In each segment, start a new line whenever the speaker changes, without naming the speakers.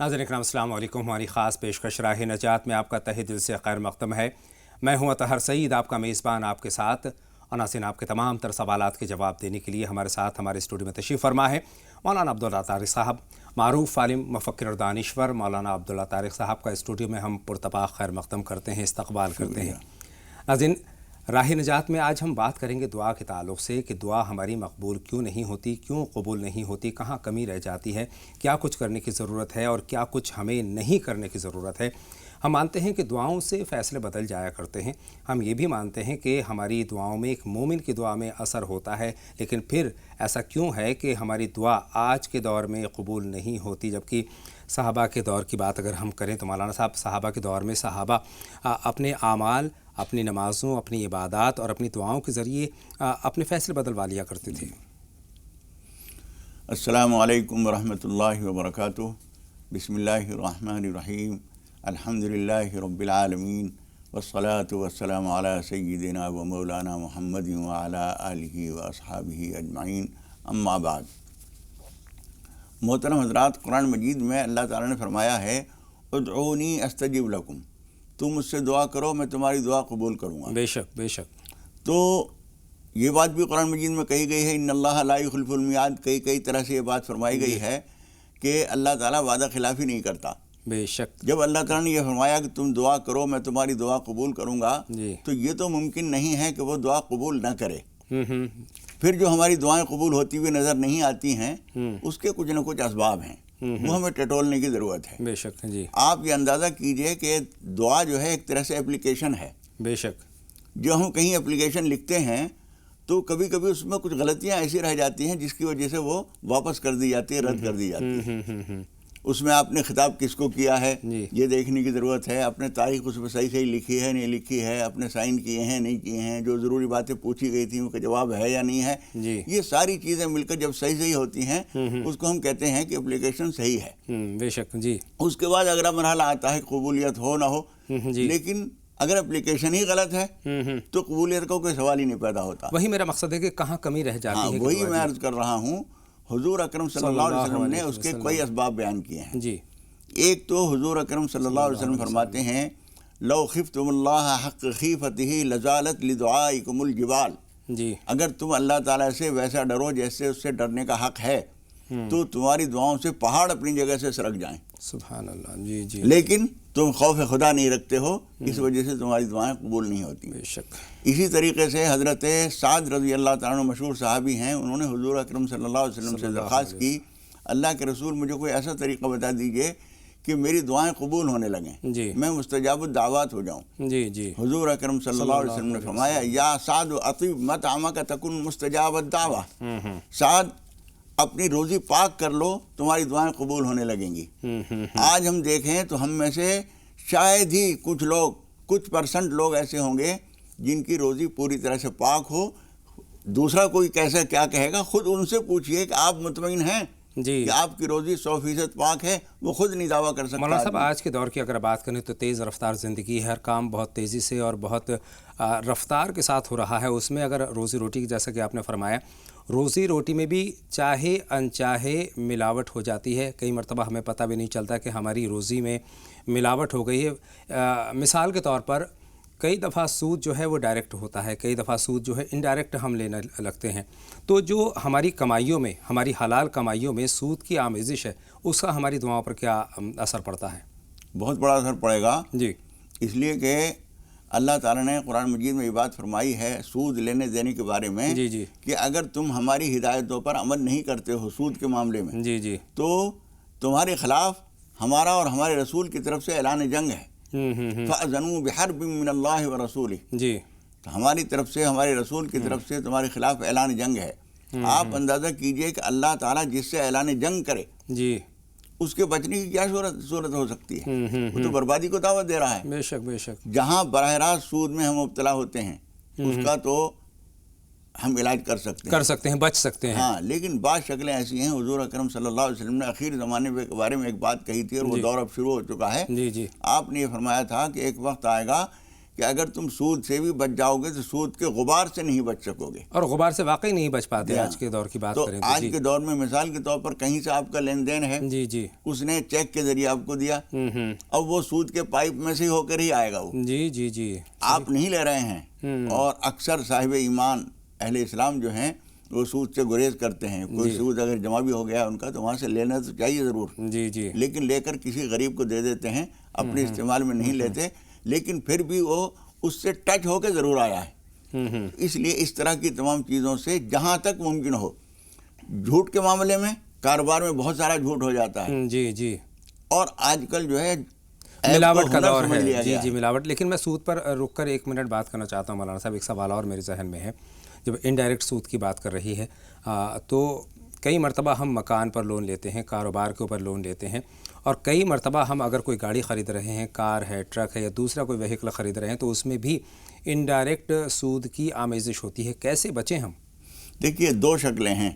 ناظرین اکرام السلام علیکم. ہماری خاص پیشکش راہ نجات میں آپ کا تہہ دل سے خیر مقدم ہے. میں ہوں اطہر سعید، آپ کا میزبان آپ کے ساتھ. اور ناظرین، آپ کے تمام تر سوالات کے جواب دینے کے لیے ہمارے ساتھ ہمارے اسٹوڈیو میں تشریف فرما ہے مولانا عبداللہ طارق صاحب، معروف عالم، مفکر اور دانشور. مولانا عبداللہ طارق صاحب کا اسٹوڈیو میں ہم پرتپاک خیر مقدم کرتے ہیں، استقبال کرتے ہیں. ناظرین، راہ نجات میں آج ہم بات کریں گے دعا کے تعلق سے کہ دعا ہماری مقبول کیوں نہیں ہوتی، کیوں قبول نہیں ہوتی، کہاں کمی رہ جاتی ہے، کیا کچھ کرنے کی ضرورت ہے اور کیا کچھ ہمیں نہیں کرنے کی ضرورت ہے. ہم مانتے ہیں کہ دعاؤں سے فیصلے بدل جایا کرتے ہیں. ہم یہ بھی مانتے ہیں کہ ہماری دعاؤں میں ایک مومن کی دعا میں اثر ہوتا ہے، لیکن پھر ایسا کیوں ہے کہ ہماری دعا آج کے دور میں قبول نہیں ہوتی؟ جبکہ صحابہ کے دور کی بات اگر ہم کریں تو مولانا صاحب، صحابہ کے دور میں صحابہ اپنے اعمال، اپنی نمازوں، اپنی عبادات اور اپنی دعاؤں کے ذریعے اپنے فیصلے بدلوا لیا کرتے تھے.
السلام علیکم ورحمۃ اللہ وبرکاتہ. بسم اللہ الرحمن الرحیم. الحمد للہ رب العالمین والصلاة والسلام علی سیدنا و مولانا محمد وعلی آلہ واصحابہ اجمعین. اما بعد. محترم حضرات، قرآن مجید میں اللہ تعالیٰ نے فرمایا ہے ادعونی استجب لکم، تم مجھ سے دعا کرو میں تمہاری دعا قبول کروں گا.
بے شک بے شک.
تو یہ بات بھی قرآن مجید میں کہی گئی ہے، ان اللہ لا یخلف المیعاد. کئی طرح سے یہ بات فرمائی گئی ہے کہ اللہ تعالیٰ وعدہ خلافی نہیں کرتا.
بے شک.
جب اللہ تعالیٰ نے یہ فرمایا کہ تم دعا کرو میں تمہاری دعا قبول کروں گا،
جی.
تو یہ تو ممکن نہیں ہے کہ وہ دعا قبول نہ کرے. پھر جو ہماری دعائیں قبول ہوتی ہوئی نظر نہیں آتی ہیں اس کے کچھ نہ کچھ اسباب ہیں، وہ ہمیں ٹٹولنے کی ضرورت ہے.
بے شک. جی.
آپ یہ اندازہ کیجئے کہ دعا جو ہے ایک طرح سے اپلیکیشن ہے.
بے شک.
جو ہم کہیں اپلیکیشن لکھتے ہیں تو کبھی کبھی اس میں کچھ غلطیاں ایسی رہ جاتی ہیں جس کی وجہ سے وہ واپس کر دی جاتی ہے، رد کر دی جاتی ہے. اس میں آپ نے خطاب کس کو کیا ہے یہ دیکھنے کی ضرورت ہے. اپنے تاریخ اس میں صحیح لکھی ہے نہیں لکھی ہے، اپنے سائن کیے ہیں نہیں کیے ہیں، جو ضروری باتیں پوچھی گئی تھیں ان کا جواب ہے یا نہیں ہے. یہ ساری چیزیں مل کر جب صحیح ہوتی ہیں اس کو ہم کہتے ہیں کہ اپلیکیشن صحیح ہے.
بے شک. جی.
اس کے بعد اگلا مرحلہ آتا ہے قبولیت ہو نہ ہو. لیکن اگر اپلیکیشن ہی غلط ہے تو قبولیت کا کوئی سوال ہی نہیں پیدا ہوتا.
وہی میرا مقصد ہے کہ کہاں کمی رہ جاتی ہے.
وہی میں عرض کر رہا ہوں. حضور اکرم صلی اللہ علیہ وسلم نے اس کے کئی اسباب بیان کیے ہیں.
جی.
ایک تو حضور اکرم صلی اللہ علیہ وسلم فرماتے ہیں لو خفتم اللہ حق خیفتہ لزالت لدعائکم الجبال.
جی.
اگر تم اللہ تعالیٰ سے ویسا ڈرو جیسے اس سے ڈرنے کا حق ہے تو تمہاری دعاؤں سے پہاڑ اپنی جگہ سے سرک جائیں.
سبحان اللہ. جی جی.
لیکن تم خوف خدا نہیں رکھتے ہو، اس وجہ سے تمہاری دعائیں قبول نہیں ہوتی.
بے شک.
اسی طریقے سے حضرت سعد رضی اللہ تعالیٰ عنہ مشہور صحابی ہیں، انہوں نے حضور اکرم صلی اللہ علیہ وسلم سے درخواست کی اللہ کے رسول مجھے کوئی ایسا طریقہ بتا دیجئے کہ میری دعائیں قبول ہونے لگیں،
جی.
میں مستجاب الدعوات ہو جاؤں.
جی جی.
حضور اکرم صلی اللہ علیہ وسلم نے فرمایا یا سعد اطیب مطعمک تکن مستجاب الدعوہ. سعد اپنی روزی پاک کر لو تمہاری دعائیں قبول ہونے لگیں گی. آج ہم دیکھیں تو ہم میں سے شاید ہی کچھ پرسنٹ لوگ ایسے ہوں گے جن کی روزی پوری طرح سے پاک ہو. دوسرا کوئی کیسا کیا کہے گا، خود ان سے پوچھئے کہ آپ مطمئن ہیں
جی
کہ آپ کی روزی 100% پاک ہے، وہ خود نہیں دعویٰ کر سکتا.
مولانا صاحب، آج کے دور کی اگر بات کریں تو تیز رفتار زندگی ہے، ہر کام بہت تیزی سے اور بہت رفتار کے ساتھ ہو رہا ہے. اس میں اگر روزی روٹی کی، جیسا کہ آپ نے فرمایا، روزی روٹی میں بھی چاہے انچاہے ملاوٹ ہو جاتی ہے. کئی مرتبہ ہمیں پتہ بھی نہیں چلتا کہ ہماری روزی میں ملاوٹ ہو گئی ہے. مثال کے طور پر کئی دفعہ سود جو ہے وہ ڈائریکٹ ہوتا ہے، کئی دفعہ سود جو ہے انڈائریکٹ ہم لینے لگتے ہیں. تو جو ہماری کمائیوں میں، ہماری حلال کمائیوں میں سود کی آمیزش ہے، اس کا ہماری دعاؤں پر کیا اثر پڑتا ہے؟
بہت بڑا اثر پڑے گا.
جی.
اس لیے کہ اللہ تعالیٰ نے قرآن مجید میں یہ بات فرمائی ہے سود لینے دینے کے بارے میں.
جی جی.
کہ اگر تم ہماری ہدایتوں پر عمل نہیں کرتے ہو سود کے معاملے میں،
جی جی.
تو تمہارے خلاف ہمارا اور ہمارے رسول کی طرف سے اعلان جنگ ہے. فَأَذَنُوا بِحَرْبٍ مِّنَ اللَّهِ وَرَسُولِهِ.
جی.
تو ہماری طرف سے، ہمارے رسول کی طرف سے تمہارے خلاف اعلان جنگ ہے. آپ اندازہ کیجئے کہ اللہ تعالیٰ جس سے اعلان جنگ کرے
جی.
اس کے بچنے کی کیا صورت ہو سکتی ہے؟ وہ تو بربادی کو دعوت دے رہا ہے.
بے شک بے شک.
جہاں براہ راست سود میں ہم مبتلا ہوتے ہیں اس کا تو ہم علاج کر سکتے ہیں،
بچ سکتے ہیں.
ہاں، لیکن بعض شکلیں ایسی ہیں. حضور اکرم صلی اللہ علیہ وسلم نے اخیر زمانے کے بارے میں ایک بات کہی تھی اور وہ دور اب شروع ہو چکا ہے.
جی جی.
آپ نے یہ فرمایا تھا کہ ایک وقت آئے گا کہ اگر تم سود سے بھی بچ جاؤ گے تو سود کے غبار سے نہیں بچ سکو گے،
اور غبار سے واقعی نہیں بچ پاتے آج کے دور کی بات
تو
کریں
آج کے دور میں مثال کے طور پر کہیں سے آپ کا لین دین ہے،
جی جی
اس نے چیک کے ذریعے آپ کو دیا، اب وہ سود کے پائپ میں سے ہو کر ہی آئے گا، وہ
جی جی جی
آپ نہیں لے رہے ہیں۔ اور اکثر صاحب ایمان اہل اسلام جو ہیں وہ سود سے گریز کرتے ہیں، کوئی سود اگر جمع بھی ہو گیا ان کا تو وہاں سے لینا تو چاہیے ضرور،
جی جی
لیکن لے کر کسی غریب کو دے دیتے ہیں، اپنے استعمال میں نہیں لیتے، لیکن پھر بھی وہ اس سے ٹچ ہو کے ضرور آیا ہے۔ اس لیے اس طرح کی تمام چیزوں سے جہاں تک ممکن ہو، جھوٹ کے معاملے میں کاروبار میں بہت سارا جھوٹ ہو جاتا ہے،
جی جی
اور آج کل جو ہے
ملاوٹ کا دور ہے، جی جی ملاوٹ۔ لیکن میں سود پر رک کر ایک منٹ بات کرنا چاہتا ہوں مولانا صاحب، ایک سوال اور میرے ذہن میں ہے، جب انڈائریکٹ سود کی بات کر رہی ہے تو کئی مرتبہ ہم مکان پر لون لیتے ہیں، کاروبار کے اوپر لون لیتے ہیں، اور کئی مرتبہ ہم اگر کوئی گاڑی خرید رہے ہیں، کار ہے، ٹرک ہے یا دوسرا کوئی وہیکل خرید رہے ہیں تو اس میں بھی انڈائریکٹ سود کی آمیزش ہوتی ہے، کیسے بچیں ہم؟
دیکھیے دو شکلیں ہیں،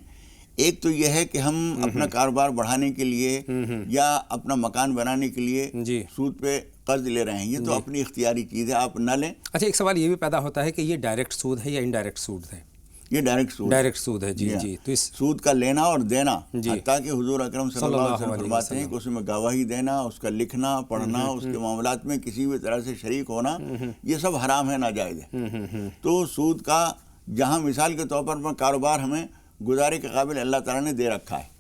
ایک تو یہ ہے کہ ہم اپنا کاروبار بڑھانے کے لیے یا اپنا مکان بنانے کے لیے
جی
سود پہ قرض لے رہے ہیں، یہ تو اپنی اختیاری چیز ہے، آپ نہ لیں۔
اچھا، ایک سوال یہ بھی پیدا ہوتا ہے کہ یہ ڈائریکٹ سود ہے یا انڈائریکٹ سود ہے؟
یہ ڈائریکٹ سود
ہے، جی جی۔ تو اس
سود کا لینا اور دینا، حتیٰ کہ حضور اکرم صلی اللہ علیہ وسلم فرماتے ہیں کہ اس میں گواہی دینا، اس کا لکھنا پڑھنا، اس کے معاملات میں کسی بھی طرح سے شریک ہونا، یہ سب حرام ہے، ناجائز ہے۔ تو سود کا جہاں مثال کے طور پر کاروبار ہمیں گزارے کے قابل اللہ تعالیٰ نے دے رکھا ہے،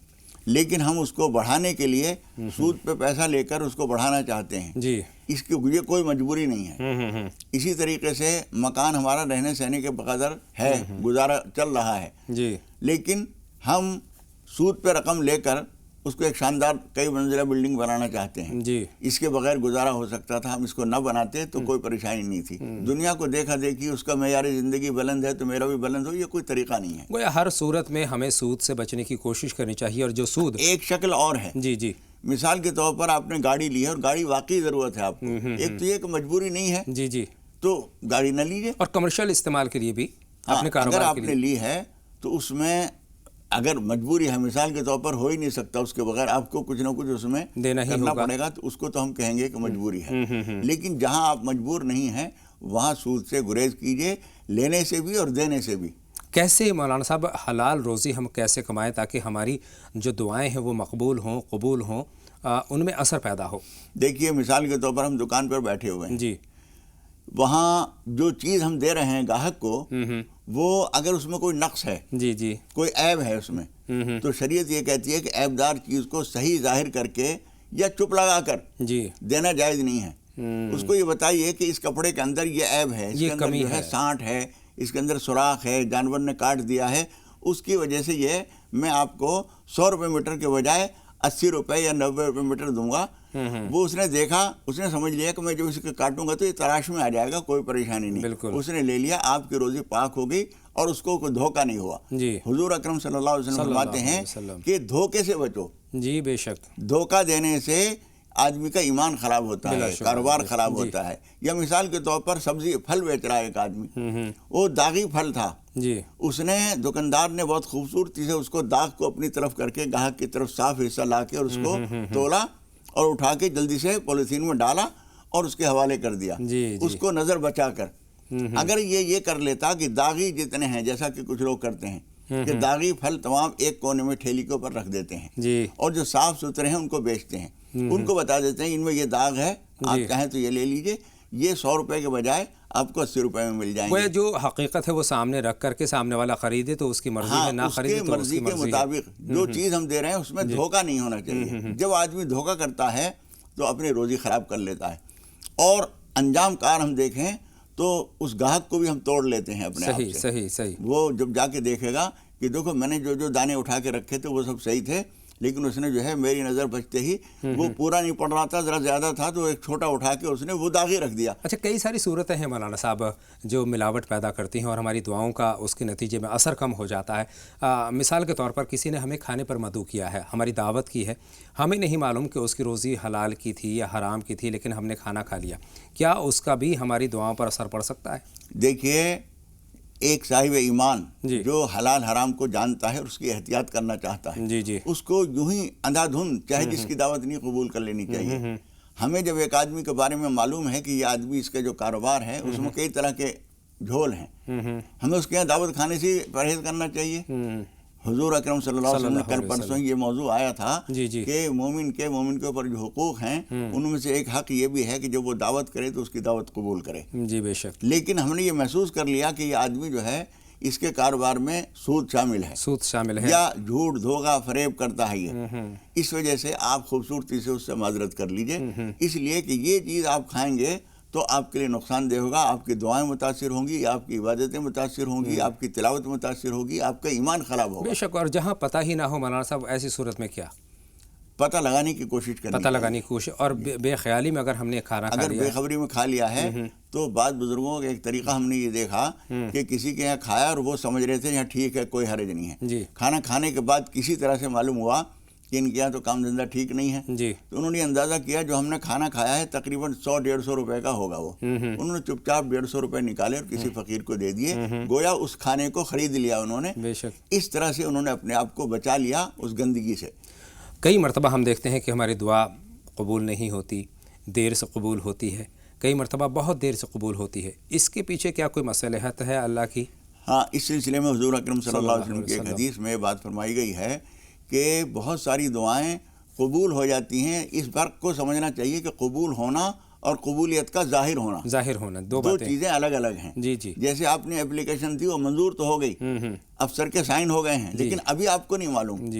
لیکن ہم اس کو بڑھانے کے لیے سود پہ پیسہ لے کر اس کو بڑھانا چاہتے ہیں،
جی
اس کی یہ کوئی مجبوری نہیں ہے۔ اسی طریقے سے مکان ہمارا رہنے سہنے کے بقدر ہے، گزارا چل رہا ہے،
جی
لیکن ہم سود پہ رقم لے کر اس کو ایک شاندار کئی منزلہ بلڈنگ بنانا چاہتے ہیں،
جی
اس کے بغیر گزارا ہو سکتا تھا، ہم اس کو نہ بناتے تو کوئی پریشانی نہیں تھی۔ دنیا کو دیکھا دیکھی اس کا معیار زندگی بلند ہے تو میرا بھی بلند ہو، یہ کوئی طریقہ نہیں ہے۔
گویا ہر صورت میں ہمیں سود سے بچنے کی کوشش کرنی چاہیے، اور جو سود
ایک شکل اور ہے،
جی جی
مثال کے طور پر آپ نے گاڑی لی ہے اور گاڑی واقعی ضرورت ہے آپ کو، ایک تو یہ کہ مجبوری نہیں ہے
جی جی
تو گاڑی نہ لیجیے،
اور کمرشل استعمال کے لیے بھی اپنے
اگر
کاروبار
آپ
کے
نے
لیے
لی ہے تو اس میں اگر مجبوری ہے، مثال کے طور پر ہو ہی نہیں سکتا اس کے بغیر، آپ کو کچھ نہ کچھ اس میں
دینا ہی
کرنا
ہوگا،
پڑے گا، تو اس کو تو ہم کہیں گے کہ مجبوری ہے۔ لیکن جہاں آپ مجبور نہیں ہیں وہاں سود سے گریز کیجیے، لینے سے بھی اور دینے سے بھی۔
کیسے مولانا صاحب حلال روزی ہم کیسے کمائیں تاکہ ہماری جو دعائیں ہیں وہ مقبول ہوں، قبول ہوں، ان میں اثر پیدا ہو؟
دیکھیے مثال کے طور پر ہم دکان پر بیٹھے ہوئے ہیں،
جی
وہاں جو چیز ہم دے رہے ہیں گاہک کو، وہ اگر اس میں کوئی نقص ہے،
جی جی
کوئی عیب ہے اس میں، تو شریعت یہ کہتی ہے کہ عیب دار چیز کو صحیح ظاہر کر کے یا چپ لگا کر
جی
دینا جائز نہیں ہے۔ اس کو یہ بتائیے کہ اس کپڑے کے اندر یہ عیب ہے، اس کے اندر جو ہے سانٹ ہے، اس کے اندر سوراخ ہے، جانور نے کاٹ دیا ہے، اس کی وجہ سے یہ میں آپ کو 100 روپے میٹر کے بجائے 80 روپے یا 90 روپے میٹر دوں گا۔ وہ اس نے دیکھا، اس نے سمجھ لیا کہ میں جب اس کو کاٹوں گا تو یہ تراش میں آ جائے گا، کوئی پریشانی نہیں،
بالکل
اس نے لے لیا، آپ کی روزی پاک ہو گئی اور اس کو کوئی دھوکہ نہیں ہوا۔
جی
حضور اکرم صلی اللہ علیہ وسلم فرماتے ہیں کہ دھوکے سے بچو،
جی بے شک،
دھوکہ دینے سے آدمی کا ایمان خراب ہوتا ہے، کاروبار خراب ہوتا ہے۔ یا مثال کے طور پر سبزی پھل بیچ رہا ہے ایک آدمی، وہ داغی پھل تھا،
جی
اس نے دکاندار نے بہت خوبصورتی سے اس کو داغ کو اپنی طرف کر کے گاہک کی طرف صاف حصہ لا کے اور اس کو تولا اور اٹھا کے جلدی سے پولیتھین میں ڈالا اور اس کے حوالے کر دیا،
جی
اس کو نظر بچا کر۔ اگر یہ کر لیتا کہ داغی جتنے ہیں، جیسا کہ کچھ لوگ کرتے ہیں کہ داغی پھل تمام ایک کونے میں ٹھیلی کے اوپر رکھ دیتے ہیں،
جی
اور جو صاف ستھرے ہیں ان کو بیچتے ہیں، ان کو بتا دیتے ہیں ان میں یہ داغ ہے، آپ چاہیں تو یہ لے لیجئے، یہ 100 روپے کے بجائے آپ کو 80 روپے میں مل جائیں گے۔
وہ جو حقیقت ہے وہ سامنے رکھ کر کے سامنے والا خریدے تو اس کی مرضی ہے، نہ خریدے تو اس کی
مرضی کے مطابق جو چیز ہم دے رہے ہیں اس میں دھوکہ نہیں ہونا چاہیے۔ جب آدمی دھوکہ کرتا ہے تو اپنی روزی خراب کر لیتا ہے، اور انجام کار ہم دیکھیں تو اس گاہک کو بھی ہم توڑ لیتے ہیں اپنے آپ سے۔
صحیح
وہ جب جا کے دیکھے گا کہ دیکھو میں نے جو دانے اٹھا کے رکھے تھے وہ سب صحیح تھے، لیکن اس نے جو ہے میری نظر بچتے ہی وہ پورا نہیں پڑ رہا تھا، ذرا زیادہ تھا تو ایک چھوٹا اٹھا کے اس نے وہ داغی رکھ دیا۔
اچھا، کئی ساری صورتیں ہیں مولانا صاحب جو ملاوٹ پیدا کرتی ہیں اور ہماری دعاؤں کا اس کے نتیجے میں اثر کم ہو جاتا ہے۔ مثال کے طور پر کسی نے ہمیں کھانے پر مدعو کیا ہے، ہماری دعوت کی ہے، ہمیں نہیں معلوم کہ اس کی روزی حلال کی تھی یا حرام کی تھی، لیکن ہم نے کھانا کھا لیا، کیا اس کا بھی ہماری دعاؤں پر اثر پڑ سکتا ہے؟
دیکھیے ایک صاحب ایمان جو حلال حرام کو جانتا ہے اور اس کی احتیاط کرنا چاہتا ہے،
جی
اس کو یوں ہی اندھا دھند چاہے جس کی دعوت نہیں قبول کر لینی چاہیے۔ ہمیں جب ایک آدمی کے بارے میں معلوم ہے کہ یہ آدمی اس کا جو کاروبار ہے اس میں کئی طرح کے جھول ہیں، ہمیں اس کے یہاں دعوت کھانے سے پرہیز کرنا چاہیے۔ حضور اکرم صلی اللہ علیہ وسلم نے کل پرسوں یہ موضوع آیا تھا کہ مومن کے اوپر جو حقوق ہیں ان میں سے ایک حق یہ بھی ہے کہ جب وہ دعوت کرے تو اس کی دعوت قبول کرے۔
جی بے شک۔
لیکن ہم نے یہ محسوس کر لیا کہ یہ آدمی جو ہے اس کے کاروبار میں سود شامل ہے یا جھوٹ دھوکہ فریب کرتا ہے یہ، اس وجہ سے آپ خوبصورتی سے اس سے معذرت کر لیجئے، اس لیے کہ یہ چیز آپ کھائیں گے تو آپ کے لیے نقصان دہ ہوگا، آپ کی دعائیں متاثر ہوں گی، آپ کی عبادتیں متاثر ہوں گی، آپ کی تلاوت متاثر ہوگی، آپ کا ایمان خراب ہوگا۔
بے شک، اور جہاں پتہ ہی نہ ہو مولانا صاحب ایسی صورت میں کیا
پتہ لگانے کی کوشش کرنی
اور بے خیالی میں اگر ہم نے کھانا کھا لیا،
اگر بے خبری میں کھا لیا ہے تو بعض بزرگوں کا ایک طریقہ ہم نے یہ دیکھا کہ کسی کے یہاں کھایا اور وہ سمجھ رہے تھے یہاں ٹھیک ہے کوئی حرج نہیں ہے، کھانا کھانے کے بعد کسی طرح سے معلوم ہوا کہ ان کے یہاں تو کام دھندہ ٹھیک نہیں ہے، تو انہوں نے اندازہ کیا جو ہم نے کھانا کھایا ہے تقریباً 100-150 روپے کا ہوگا، وہ انہوں نے چپ چاپ 150 روپے نکالے اور کسی فقیر کو دے دیے، گویا اس کھانے کو خرید لیا انہوں نے۔ اس طرح سے انہوں نے اپنے آپ کو بچا لیا اس گندگی سے۔
کئی مرتبہ ہم دیکھتے ہیں کہ ہماری دعا قبول نہیں ہوتی، دیر سے قبول ہوتی ہے، کئی مرتبہ بہت دیر سے قبول ہوتی ہے، اس کے پیچھے کیا کوئی مصلحت ہے اللہ کی؟
ہاں، اس سلسلے میں حضور اکرم صلی اللہ علیہ وسلم کی ایک حدیث میں بات فرمائی گئی ہے کہ بہت ساری دعائیں قبول ہو جاتی ہیں۔ اس فرق کو سمجھنا چاہیے کہ قبول ہونا اور قبولیت کا ظاہر ہونا دو چیزیں الگ الگ ہیں۔ جیسے آپ نے اپلیکیشن دی وہ منظور تو ہو گئی، افسر کے سائن ہو گئے ہیں، لیکن ابھی آپ کو نہیں معلوم،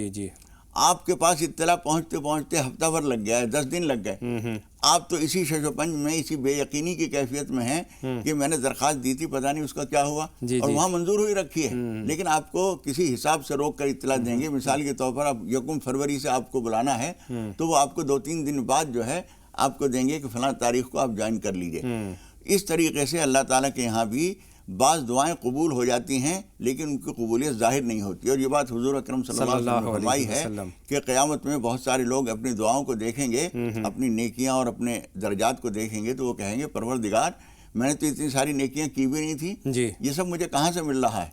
آپ کے پاس اطلاع پہنچتے پہنچتے ہفتہ بھر لگ گیا ہے، 10 دن لگ گئے، آپ تو اسی شش و پنج میں اسی بے یقینی کی کیفیت میں ہیں کہ میں نے درخواست دی تھی پتہ نہیں اس کا کیا ہوا، اور وہاں منظور ہوئی رکھی ہے، لیکن آپ کو کسی حساب سے روک کر اطلاع دیں گے۔ مثال کے طور پر اب 1 فروری سے آپ کو بلانا ہے تو وہ آپ کو 2-3 دن بعد جو ہے آپ کو دیں گے کہ فلاں تاریخ کو آپ جوائن کر لیجئے۔ اس طریقے سے اللہ تعالیٰ کے یہاں بھی بعض دعائیں قبول ہو جاتی ہیں لیکن ان کی قبولیت ظاہر نہیں ہوتی، اور یہ بات حضور اکرم صلی اللہ علیہ وسلم نے فرمائی ہے کہ قیامت میں بہت سارے لوگ اپنی دعاؤں کو دیکھیں گے، اپنی نیکیاں اور اپنے درجات کو دیکھیں گے تو وہ کہیں گے پروردگار میں نے تو اتنی ساری نیکیاں کی بھی نہیں تھیں، یہ سب مجھے کہاں سے مل رہا ہے؟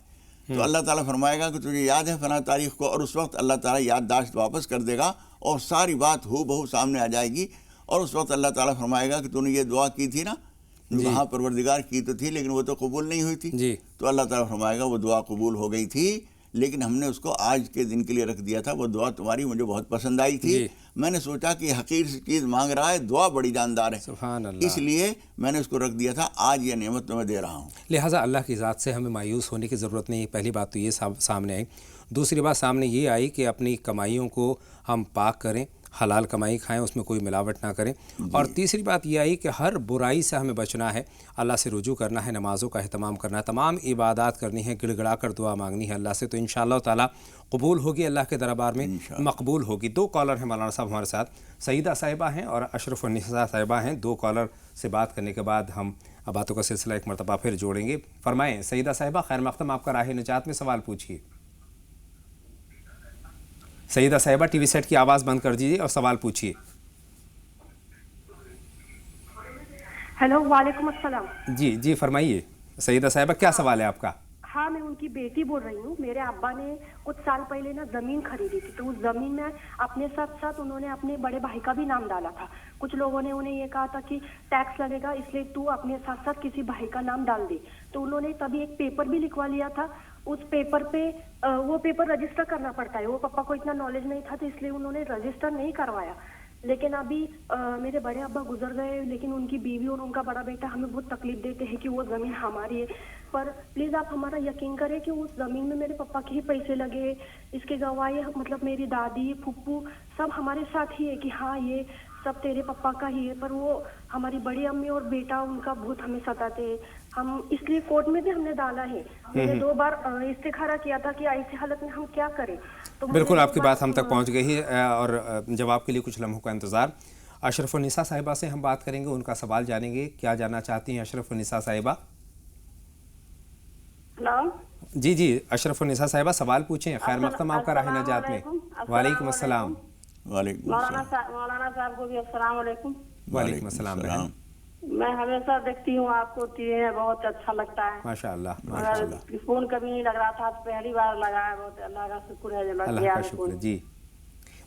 تو اللہ تعالیٰ فرمائے گا کہ تجھے یاد ہے فلاں تاریخ کو، اور اس وقت اللہ تعالیٰ یادداشت واپس کر دے گا اور ساری بات ہو بہو سامنے آ جائے گی، اور اس وقت اللہ تعالیٰ فرمائے گا کہ تو نے یہ دعا کی تھی نا، وہاں پروردگار کی تو تھی لیکن وہ تو قبول نہیں ہوئی تھی، تو اللہ تعالیٰ فرمائے گا وہ دعا قبول ہو گئی تھی لیکن ہم نے اس کو آج کے دن کے لیے رکھ دیا تھا، وہ دعا تمہاری مجھے بہت پسند آئی تھی، میں نے سوچا کہ حقیر سی چیز مانگ رہا ہے، دعا بڑی جاندار ہے،
سبحان اللہ،
اس لیے میں نے اس کو رکھ دیا تھا، آج یہ نعمت تمہیں دے رہا ہوں۔
لہٰذا اللہ کی ذات سے ہمیں مایوس ہونے کی ضرورت نہیں۔ پہلی بات تو یہ سامنے آئی، دوسری بات سامنے یہ آئی کہ اپنی کمائیوں کو ہم پاک کریں، حلال کمائی کھائیں، اس میں کوئی ملاوٹ نہ کریں، اور تیسری بات یہ آئی کہ ہر برائی سے ہمیں بچنا ہے، اللہ سے رجوع کرنا ہے، نمازوں کا اہتمام کرنا ہے، تمام عبادات کرنی ہے، گڑ گڑا کر دعا مانگنی ہے اللہ سے، تو انشاءاللہ تعالیٰ قبول ہوگی، اللہ کے دربار میں مقبول ہوگی۔ 2 کالر ہیں مولانا صاحب ہمارے ساتھ، سعیدہ صاحبہ ہیں اور اشرف النساء صاحبہ ہیں۔ 2 کالر سے بات کرنے کے بعد ہم باتوں کا سلسلہ ایک مرتبہ پھر جوڑیں گے۔ فرمائیں سعیدہ صاحبہ، خیر مقدم، آپ کا راہ نجات میں سوال پوچھیے۔ سعیدہ صاحبہ ٹی وی سیٹ کی آواز بند کر دیجیے اور سوال پوچھیے۔
ہیلو، وعلیکم السلام۔
جی فرمائیے سعیدہ صاحبہ، کیا سوال ہے آپ کا؟
ہاں، میں ان کی بیٹی بول رہی ہوں۔ میرے ابا نے کچھ سال پہلے زمین خریدی تھی، تو اس زمین میں اپنے ساتھ ساتھ انہوں نے اپنے بڑے بھائی کا بھی نام ڈالا تھا۔ کچھ لوگوں نے انہیں یہ کہا تھا کہ ٹیکس لگے گا اس لیے تو اپنے ساتھ ساتھ کسی بھائی کا نام ڈال دے، تو انہوں نے تبھی ایک پیپر بھی لکھوا لیا تھا۔ اس پیپر پہ وہ پیپر رجسٹر کرنا پڑتا ہے، وہ پپا کو اتنا نالج نہیں تھا تو اس لیے انہوں نے رجسٹر نہیں کروایا۔ لیکن ابھی میرے بڑے ابا گزر گئے، لیکن ان کی بیوی اور ان کا بڑا بیٹا ہمیں بہت تکلیف دیتے ہیں کہ وہ زمین ہماری ہے، پر پلیز آپ ہمارا یقین کریں کہ اس زمین میں میرے پپا کے ہی پیسے لگے، اس کے گواہی مطلب میری دادی پھپھو سب ہمارے ساتھ ہی ہے کہ ہاں یہ سب تیرے پپا کا ہی ہے، پر وہ ہماری بڑی امی اور بیٹا ان کا بہت ہمیں ستاتے ہیں۔ ہم اس لیے کورٹ میں بھی ہم نے ڈالا ہے، میں نے 2 بار استخارہ کیا تھا کہ ایسی حالت میں ہم کیا کریں۔ تو
بالکل آپ کی بات ہم تک پہنچ گئی ہے، اور جواب کے لیے کچھ لمحوں کا انتظار۔ اشرف النساء صاحبہ سے ہم بات کریں گے، ان کا سوال جانیں گے، کیا جاننا چاہتی ہیں اشرف النساء صاحبہ؟ جی اشرف النساء صاحبہ سوال پوچھیں، خیر مقدم آپ کا راہ نجات میں۔ وعلیکم السلام۔
مولانا صاحب کو بھی السلام علیکم۔
وعلیکم السلام بہن۔
میں ہمیشہ دیکھتی ہوں آپ کو ٹی وی میں، بہت اچھا لگتا ہے
ماشاء اللہ۔
فون کبھی نہیں لگ رہا تھا، پہلی بار لگا ہے، بہت اللہ کا شکر ہے جو لگ گیا
اللہ کا شکر۔ جی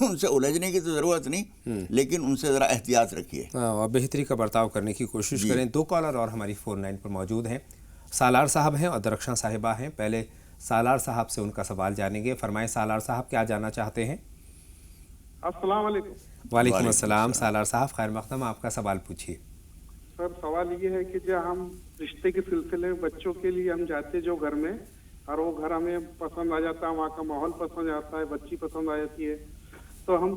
ان سے الجھنے کی تو ضرورت نہیں، لیکن ان سے ذرا احتیاط رکھیے
اور بہتری کا برتاؤ کرنے کی کوشش کریں۔ 2 کالر اور ہماری فون لائن پر موجود ہیں، سالار صاحب ہیں اور درخشاں صاحبہ ہیں۔ پہلے سالار صاحب سے ان کا سوال جانیں گے۔ فرمائیں سالار صاحب، کیا جاننا چاہتے ہیں؟
السلام علیکم۔
وعلیکم السلام سالار صاحب، خیر مقدم، آپ کا سوال پوچھیے۔
سر سوال یہ ہے کہ جو ہم رشتے کے سلسلے میں بچوں کے لیے ہم جاتے جو گھر میں، اور وہ گھر ہمیں پسند آ جاتا ہے، وہاں کا ماحول پسند آتا ہے، بچی پسند آ جاتی ہے، تو ہم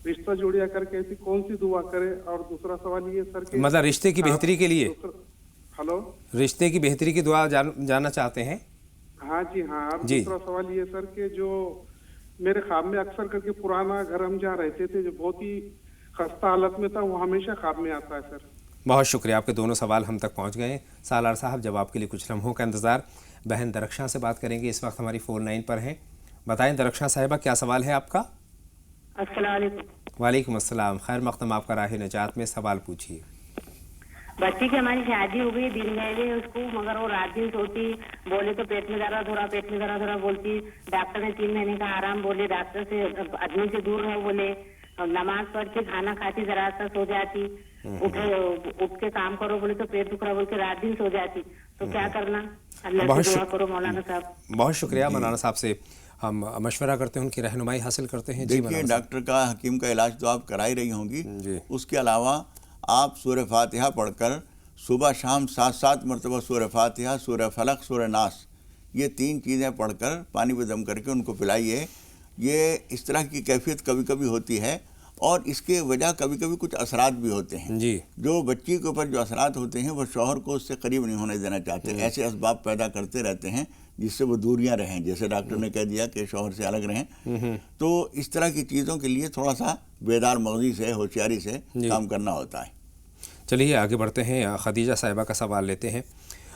رشتہ جوڑیا کر کے ایسی کون سی دعا کریں؟ اور دوسرا سوال یہ سر کہ
مطلب رشتے کی بہتری کے لیے،
ہلو،
رشتے کی بہتری کی دعا جاننا چاہتے ہیں؟
ہاں جی ہاں۔ اور
جی۔
دوسرا سوال یہ سر کہ جو میرے خواب میں اکثر کر کے پرانا گھر ہم جہاں رہتے تھے جو بہت ہی خستہ حالت میں تھا، وہ ہمیشہ خواب میں آتا ہے سر۔
بہت شکریہ، آپ کے دونوں سوال ہم تک پہنچ گئے ہیں سالار صاحب۔ جواب کے لیے کچھ لمحوں کا انتظار۔ بہن درخشاں سے بات کریں گے، اس وقت ہماری فون لائن پر ہیں۔ بتائیں درخشاں صاحبہ، کیا سوال ہے آپ کا؟
السلام علیکم۔
وعلیکم السلام، خیر مقدم، آپ کا راہ نجات میں سوال پوچھیے۔
بچی کی ہماری شادی ہو گئی، دن میں بھی اس کو، مگر وہ رات دن سوتی، بولے تو پیٹ میں درد ہو رہا، پیٹ میں درد ہو رہا بولتی۔ ڈاکٹر نے 3 مہینے کا آرام بولے، ڈاکٹر سے آدمی سے دور رہو بولے، نماز پڑھ کے کھانا کھاتی، ذرا سا سو جاتی، اٹھ کے کام کرو بولے تو پیٹ دکھ رہا بول کے رات دن سو جاتی، تو کیا کرنا؟ اللہ سے دعا کرو مولانا صاحب۔
بہت شکریہ، مولانا صاحب سے ہم مشورہ کرتے ہیں، ان کی رہنمائی حاصل کرتے ہیں۔ جی
دیکھیے، ڈاکٹر کا، حکیم کا علاج تو آپ کرا ہی رہی ہوں گی،
جی۔
اس کے علاوہ آپ سورہ فاتحہ پڑھ کر صبح شام 7 مرتبہ سورہ فاتحہ، سورہ فلق، سورہ ناس، یہ 3 چیزیں پڑھ کر پانی پہ دم کر کے ان کو پلائیے۔ یہ اس طرح کی کیفیت کبھی کبھی ہوتی ہے، اور اس کے وجہ کبھی کبھی کچھ اثرات بھی ہوتے ہیں۔
جی۔
جو بچی کے اوپر جو اثرات ہوتے ہیں، وہ شوہر کو اس سے قریب نہیں ہونے دینا چاہتے، ایسے اسباب پیدا کرتے رہتے ہیں جس سے وہ دوریاں رہیں، جیسے ڈاکٹر نے کہہ دیا کہ شوہر سے الگ رہیں۔ تو اس طرح کی چیزوں کے لیے تھوڑا سا بیدار مغزی سے، ہوشیاری سے کام کرنا ہوتا ہے۔
چلیے آگے بڑھتے ہیں، خدیجہ صاحبہ کا سوال لیتے ہیں۔